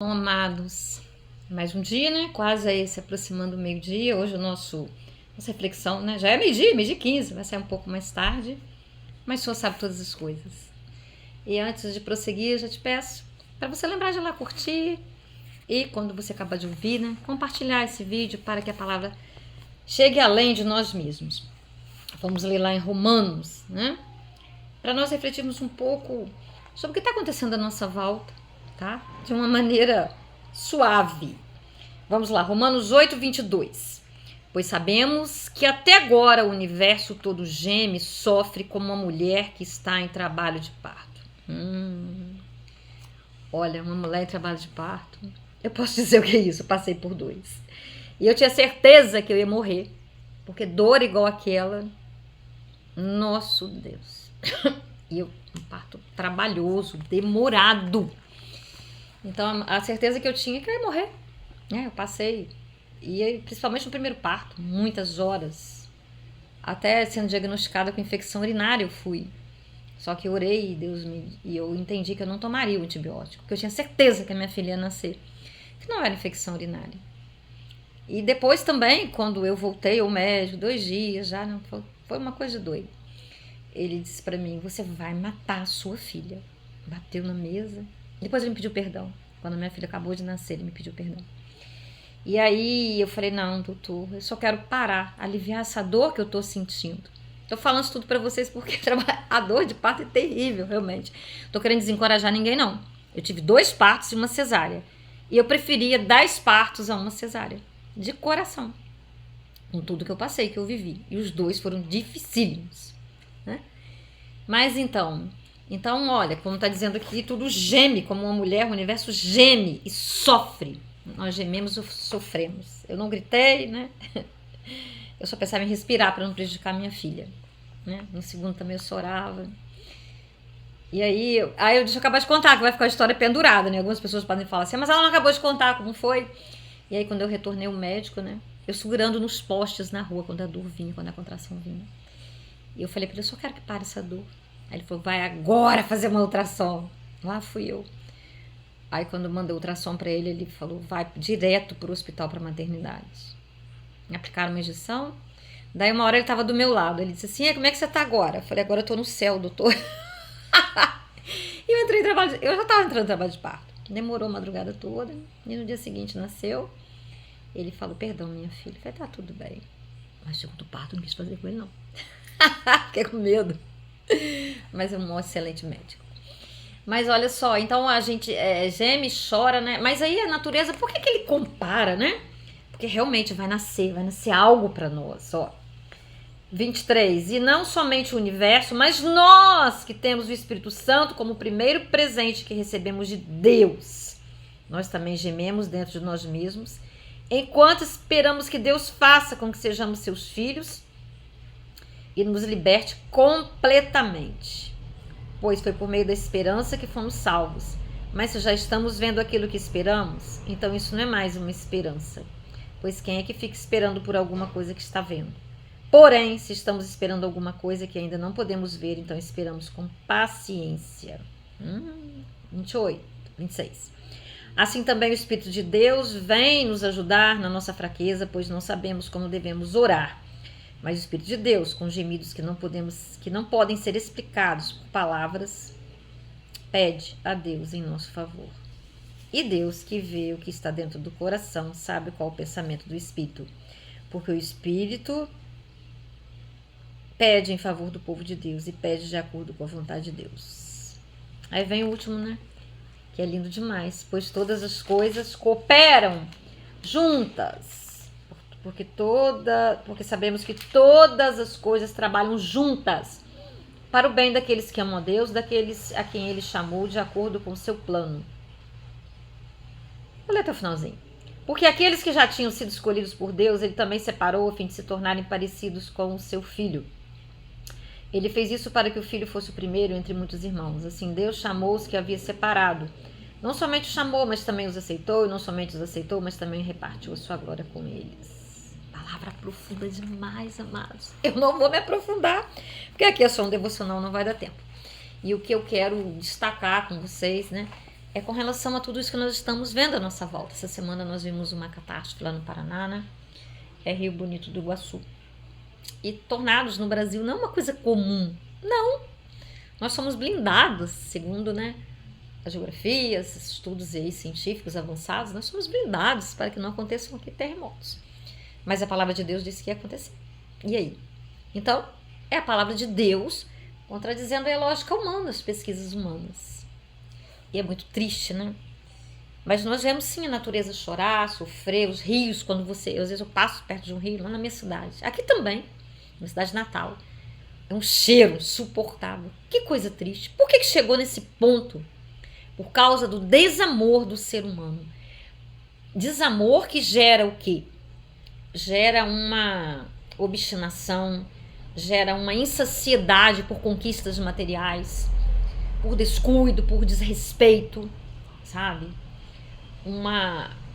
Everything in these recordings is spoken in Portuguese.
Bom, amados, mais um dia, né? Quase aí se aproximando do meio-dia. Hoje nossa reflexão, né? Já é meio-dia, meio-dia 15, vai sair um pouco mais tarde, mas o Senhor sabe todas as coisas. E antes de prosseguir, eu já te peço para você lembrar de ir lá curtir e quando você acabar de ouvir, né? Compartilhar esse vídeo para que a palavra chegue além de nós mesmos. Vamos ler lá em Romanos, né? Para nós refletirmos um pouco sobre o que está acontecendo à nossa volta, tá? De uma maneira suave. Vamos lá, Romanos 8, 22. Pois sabemos que até agora o universo todo geme, sofre como uma mulher que está em trabalho de parto. Olha, uma mulher em trabalho de parto. Eu posso dizer o que é isso, eu passei por 2. E eu tinha certeza que eu ia morrer, porque dor igual aquela, nosso Deus. E um parto trabalhoso, demorado. Então a certeza que eu tinha é que eu ia morrer. Eu passei, e principalmente no primeiro parto, muitas horas. Até sendo diagnosticada com infecção urinária eu fui. Só que eu orei e eu entendi que eu não tomaria o antibiótico, porque eu tinha certeza que a minha filha ia nascer, que não era infecção urinária. E depois também, quando eu voltei ao médico, 2 dias já, não foi uma coisa de doido. Ele disse pra mim: você vai matar a sua filha. Bateu na mesa. Depois ele me pediu perdão. Quando a minha filha acabou de nascer, ele me pediu perdão. E aí eu falei: não, doutor, eu só quero parar, aliviar essa dor que eu tô sentindo. Tô falando isso tudo pra vocês porque a dor de parto é terrível, realmente. Tô querendo desencorajar ninguém, não. Eu tive 2 partos e uma cesárea. E eu preferia 10 partos a uma cesárea. De coração. Com tudo que eu passei, que eu vivi. E os 2 foram dificílimos, né? Mas então, olha, como está dizendo aqui, tudo geme como uma mulher, o universo geme e sofre. Nós gememos ou sofremos. Eu não gritei, né? Eu só pensava em respirar para não prejudicar minha filha, né? No segundo também eu chorava. E aí deixa eu acabar de contar, que vai ficar a história pendurada, né? Algumas pessoas podem falar assim: mas ela não acabou de contar como foi. E aí quando eu retornei ao médico, né? Eu segurando nos postes na rua quando a dor vinha, quando a contração vinha. E eu falei para ele: eu só quero que pare essa dor. Aí ele falou: vai agora fazer uma ultrassom. Lá fui eu. Aí quando eu mandei ultrassom para ele, ele falou: vai direto pro hospital para maternidade. Me aplicaram uma injeção. Daí uma hora ele tava do meu lado. Ele disse assim: como é que você tá agora? Eu falei: agora eu tô no céu, doutor. E eu já tava entrando em trabalho de parto. Demorou a madrugada toda. E no dia seguinte nasceu. Ele falou: perdão, minha filha. Eu falei: tá tudo bem. Mas segundo parto não quis fazer com ele, não. Fiquei com medo. Mas é um excelente médico. Mas olha só, então a gente geme, chora, né? Mas aí a natureza, por que ele compara, né? Porque realmente vai nascer algo para nós, ó. 23. E não somente o universo, mas nós que temos o Espírito Santo como o primeiro presente que recebemos de Deus. Nós também gememos dentro de nós mesmos, enquanto esperamos que Deus faça com que sejamos seus filhos e nos liberte completamente. Pois foi por meio da esperança que fomos salvos. Mas se já estamos vendo aquilo que esperamos, então isso não é mais uma esperança. Pois quem é que fica esperando por alguma coisa que está vendo? Porém, se estamos esperando alguma coisa que ainda não podemos ver, então esperamos com paciência. 28, 26. Assim também o Espírito de Deus vem nos ajudar na nossa fraqueza, pois não sabemos como devemos orar. Mas o Espírito de Deus, com gemidos que não podem ser explicados por palavras, pede a Deus em nosso favor. E Deus, que vê o que está dentro do coração, sabe qual é o pensamento do Espírito, porque o Espírito pede em favor do povo de Deus e pede de acordo com a vontade de Deus. Aí vem o último, né? Que é lindo demais. Pois todas as coisas cooperam juntas. Porque sabemos que todas as coisas trabalham juntas para o bem daqueles que amam a Deus, daqueles a quem Ele chamou de acordo com o seu plano. Vou ler até o finalzinho. Porque aqueles que já tinham sido escolhidos por Deus, Ele também separou a fim de se tornarem parecidos com o seu Filho. Ele fez isso para que o Filho fosse o primeiro entre muitos irmãos. Assim, Deus chamou os que havia separado. Não somente os chamou, mas também os aceitou. E não somente os aceitou, mas também repartiu a sua glória com eles. Palavra profunda demais, amados. Eu não vou me aprofundar, porque aqui é só um devocional, não vai dar tempo. E o que eu quero destacar com vocês, né, é com relação a tudo isso que nós estamos vendo à nossa volta. Essa semana nós vimos uma catástrofe lá no Paraná, né? É Rio Bonito do Iguaçu. E tornados no Brasil não é uma coisa comum. Não. Nós somos blindados, segundo, né, a geografia, esses estudos aí científicos avançados, nós somos blindados para que não aconteçam aqui terremotos. Mas a palavra de Deus disse que ia acontecer. E aí? Então, é a palavra de Deus contradizendo a lógica humana, as pesquisas humanas. E é muito triste, né? Mas nós vemos sim a natureza chorar, sofrer, os rios, quando às vezes eu passo perto de um rio lá na minha cidade. Aqui também, na cidade natal. É um cheiro insuportável. Que coisa triste. Por que chegou nesse ponto? Por causa do desamor do ser humano. Desamor que gera o quê? Gera uma obstinação, gera uma insaciedade por conquistas materiais, por descuido, por desrespeito, sabe?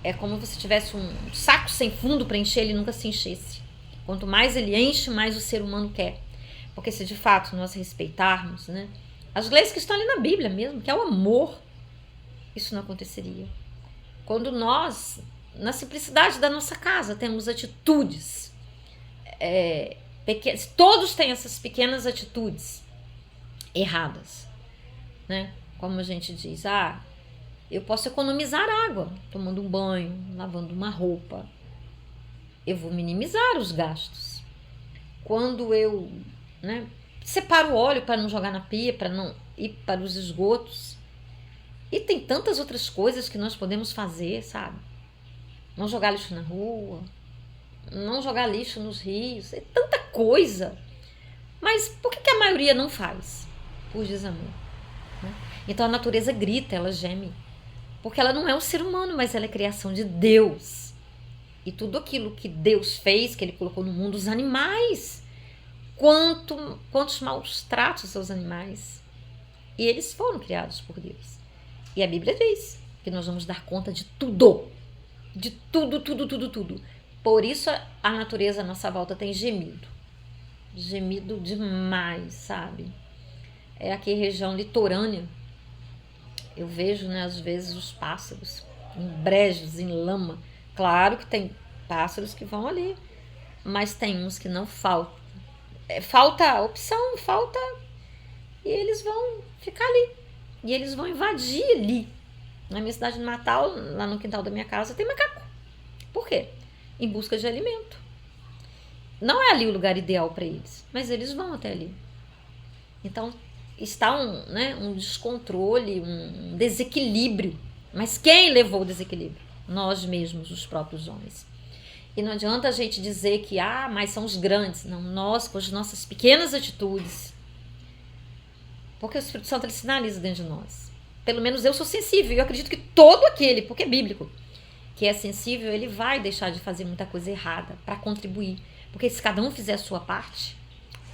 É como se tivesse um saco sem fundo para encher, ele nunca se enchesse. Quanto mais ele enche, mais o ser humano quer. Porque se de fato nós respeitarmos, né, as leis que estão ali na Bíblia mesmo, que é o amor, isso não aconteceria. Quando nós, na simplicidade da nossa casa, temos atitudes pequenas, todos têm essas pequenas atitudes erradas, né? Como a gente diz, eu posso economizar água tomando um banho, lavando uma roupa. Eu vou minimizar os gastos. Quando eu, né, separo o óleo para não jogar na pia, para não ir para os esgotos. E tem tantas outras coisas que nós podemos fazer, sabe? Não jogar lixo na rua, não jogar lixo nos rios, é tanta coisa. Mas por que a maioria não faz? Por desamor, né? Então a natureza grita, ela geme. Porque ela não é um ser humano, mas ela é criação de Deus. E tudo aquilo que Deus fez, que Ele colocou no mundo, os animais. Quantos maus tratos aos animais. E eles foram criados por Deus. E a Bíblia diz que nós vamos dar conta de tudo. De tudo, tudo, tudo, tudo. Por isso a natureza à nossa volta tem gemido. Gemido demais, sabe? É aqui região litorânea. Eu vejo, né, às vezes os pássaros em brejos, em lama. Claro que tem pássaros que vão ali, mas tem uns que não faltam. Falta opção, falta... E eles vão ficar ali. E eles vão invadir ali. Na minha cidade de Natal, lá no quintal da minha casa, tem macaco. Por quê? Em busca de alimento. Não é ali o lugar ideal para eles, mas eles vão até ali. Então, está um descontrole, um desequilíbrio. Mas quem levou o desequilíbrio? Nós mesmos, os próprios homens. E não adianta a gente dizer que, mas são os grandes. Não, nós, com as nossas pequenas atitudes. Porque o Espírito Santo, ele sinaliza dentro de nós. Pelo menos eu sou sensível. E eu acredito que todo aquele, porque é bíblico, que é sensível, ele vai deixar de fazer muita coisa errada para contribuir. Porque se cada um fizer a sua parte,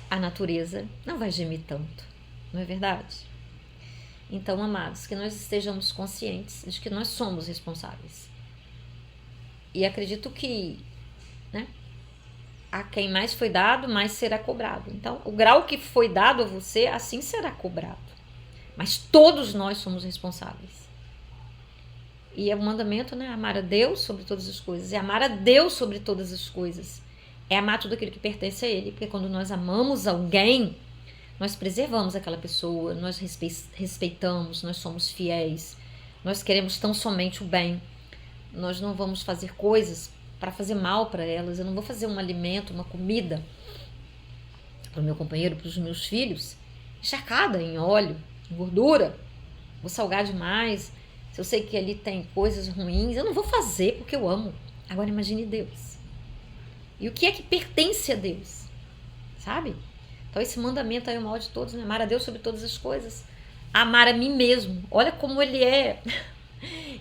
a natureza não vai gemer tanto. Não é verdade? Então, amados, que nós estejamos conscientes de que nós somos responsáveis. E acredito que, né, a quem mais foi dado, mais será cobrado. Então, o grau que foi dado a você, assim será cobrado. Mas todos nós somos responsáveis. E é o mandamento, né? Amar a Deus sobre todas as coisas. E amar a Deus sobre todas as coisas é amar tudo aquilo que pertence a Ele. Porque quando nós amamos alguém, nós preservamos aquela pessoa, nós respeitamos, nós somos fiéis, nós queremos tão somente o bem. Nós não vamos fazer coisas para fazer mal para elas. Eu não vou fazer um alimento, uma comida para o meu companheiro, para os meus filhos, encharcada em óleo, em gordura. Vou salgar demais. Se eu sei que ali tem coisas ruins, eu não vou fazer porque eu amo. Agora imagine Deus. E o que é que pertence a Deus? Sabe? Então esse mandamento aí é o maior de todos, né? Amar a Deus sobre todas as coisas. Amar a mim mesmo. Olha como ele é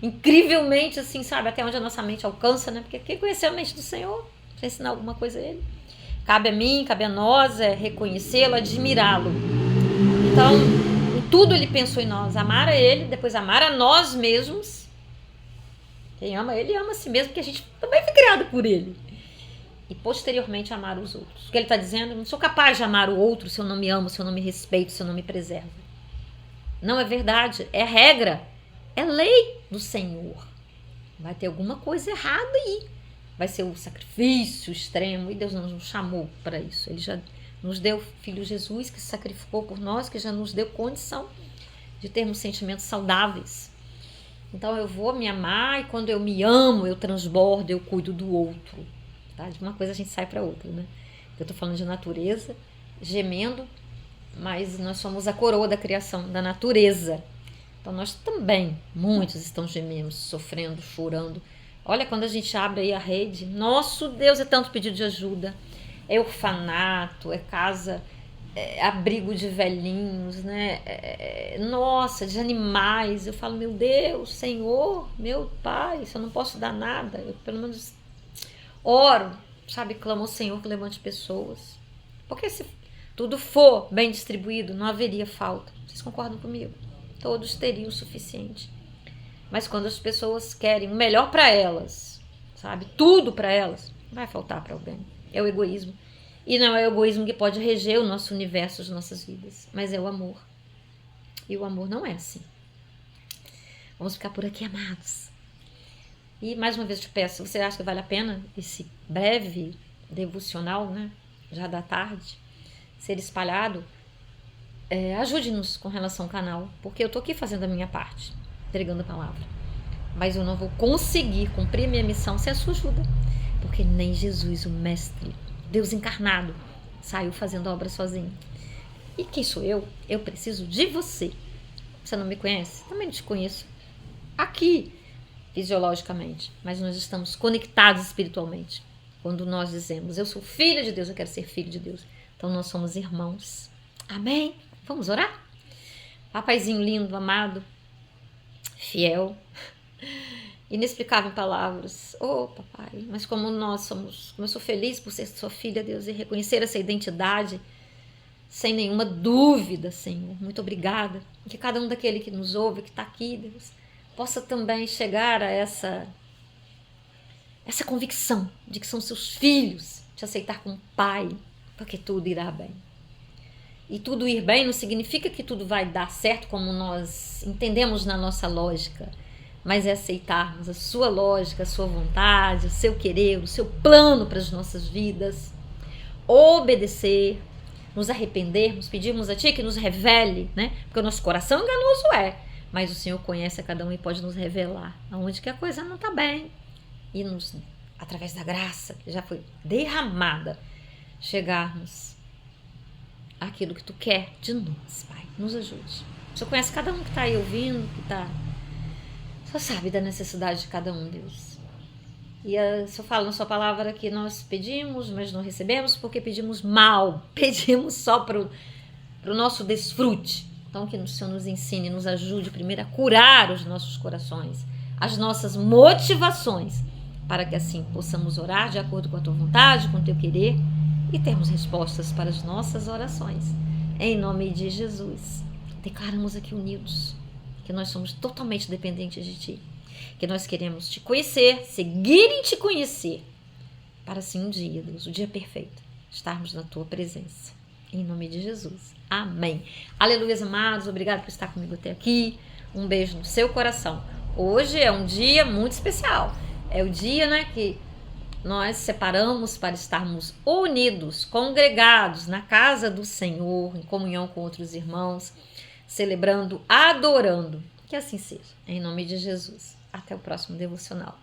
incrivelmente assim, sabe? Até onde a nossa mente alcança, né? Porque quem conheceu a mente do Senhor, para ensinar alguma coisa a Ele. Cabe a mim, cabe a nós reconhecê-lo, admirá-lo. Então, em tudo Ele pensou em nós. Amar a Ele, depois amar a nós mesmos. Quem ama Ele, ama a si mesmo, porque a gente também foi criado por Ele. E posteriormente amar os outros. O que Ele está dizendo? Eu não sou capaz de amar o outro se eu não me amo, se eu não me respeito, se eu não me preservo. Não é verdade, é regra. É lei do Senhor. Vai ter alguma coisa errada aí. Vai ser o sacrifício extremo. E Deus não nos chamou para isso. Ele já nos deu o Filho Jesus, que se sacrificou por nós, que já nos deu condição de termos sentimentos saudáveis. Então eu vou me amar, e quando eu me amo, eu transbordo, eu cuido do outro. Tá? De uma coisa a gente sai para outra, né? Eu estou falando de natureza, gemendo, mas nós somos a coroa da criação, da natureza. Então nós também, muitos estão gemendo, sofrendo, chorando. Olha, quando a gente abre aí a rede, nosso Deus, é tanto pedido de ajuda. É orfanato, é casa, é abrigo de velhinhos, né? Nossa, de animais. Eu falo, meu Deus, Senhor, meu Pai, se eu não posso dar nada, eu pelo menos oro, sabe? Clamo ao Senhor que levante pessoas. Porque se tudo for bem distribuído, não haveria falta. Vocês concordam comigo? Todos teriam o suficiente. Mas quando as pessoas querem o melhor para elas, sabe? Tudo para elas, vai faltar para alguém. É o egoísmo. E não é o egoísmo que pode reger o nosso universo, as nossas vidas, mas é o amor. E o amor não é assim. Vamos ficar por aqui, amados. E mais uma vez eu te peço, você acha que vale a pena esse breve devocional, né? Já da tarde, ser espalhado? Ajude-nos com relação ao canal, porque eu tô aqui fazendo a minha parte, pregando a palavra. Mas eu não vou conseguir cumprir minha missão sem a sua ajuda, porque nem Jesus, o Mestre, Deus encarnado, saiu fazendo obra sozinho. E quem sou eu? Eu preciso de você. Você não me conhece? Também não te conheço. Aqui, fisiologicamente, mas nós estamos conectados espiritualmente. Quando nós dizemos, eu sou filha de Deus, eu quero ser filho de Deus. Então nós somos irmãos. Amém? Vamos orar? Papaizinho lindo, amado, fiel, inexplicável em palavras. Oh, papai, mas como eu sou feliz por ser sua filha, Deus, e reconhecer essa identidade sem nenhuma dúvida, Senhor. Muito obrigada. Que cada um daquele que nos ouve, que está aqui, Deus, possa também chegar a essa convicção de que são seus filhos, te aceitar como pai, porque tudo irá bem. E tudo ir bem não significa que tudo vai dar certo como nós entendemos na nossa lógica, mas é aceitarmos a sua lógica, a sua vontade, o seu querer, o seu plano para as nossas vidas, obedecer, nos arrependermos, pedirmos a Ti que nos revele, né? Porque o nosso coração enganoso mas o Senhor conhece a cada um e pode nos revelar aonde que a coisa não está bem e nos, através da graça que já foi derramada, chegarmos àquilo que Tu quer de nós, Pai. Nos ajude. O Senhor conhece cada um que está aí ouvindo, que está... Só sabe da necessidade de cada um, Deus. E o Senhor fala na sua palavra que nós pedimos, mas não recebemos porque pedimos mal. Pedimos só para o nosso desfrute. Então que o Senhor nos ensine, nos ajude primeiro a curar os nossos corações, as nossas motivações, para que assim possamos orar de acordo com a Tua vontade, com o Teu querer e termos respostas para as nossas orações. Em nome de Jesus, declaramos aqui unidos que nós somos totalmente dependentes de Ti, que nós queremos Te conhecer, seguir em Te conhecer, para assim um dia, Deus, o dia perfeito, estarmos na Tua presença. Em nome de Jesus. Amém. Aleluia, amados. Obrigado por estar comigo até aqui. Um beijo no seu coração. Hoje é um dia muito especial. É o dia, né, que nós separamos para estarmos unidos, congregados na casa do Senhor, em comunhão com outros irmãos, celebrando, adorando. Que assim seja. Em nome de Jesus. Até o próximo devocional.